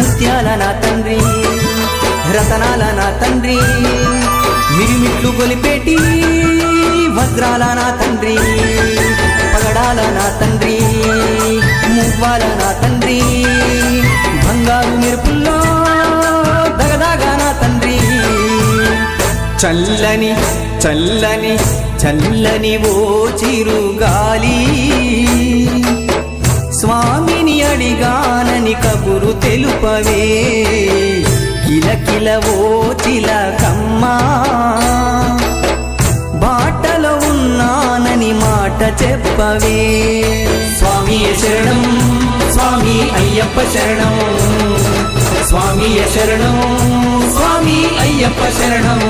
ముత్యాల నా తండ్రి రతనాల నా తండ్రి మిరిమిట్లు గొలిపేటి వజ్రాల నా తండ్రి పగడాల నా తండ్రి మువ్వాల నా తండ్రి బంగారు మెరుపుల్లో దగదాగా నా తండ్రి చల్లని చల్లని చల్లని ఓ చిరుగాలి స్వామిని అడిగానని కబురు తెలుపవే కిలకిల ఓ చిలకమ్మా బాటలో ఉన్నానని మాట చెప్పవే స్వామియ శరణం స్వామి అయ్యప్ప శరణం స్వామియ శరణం స్వామి అయ్యప్ప శరణం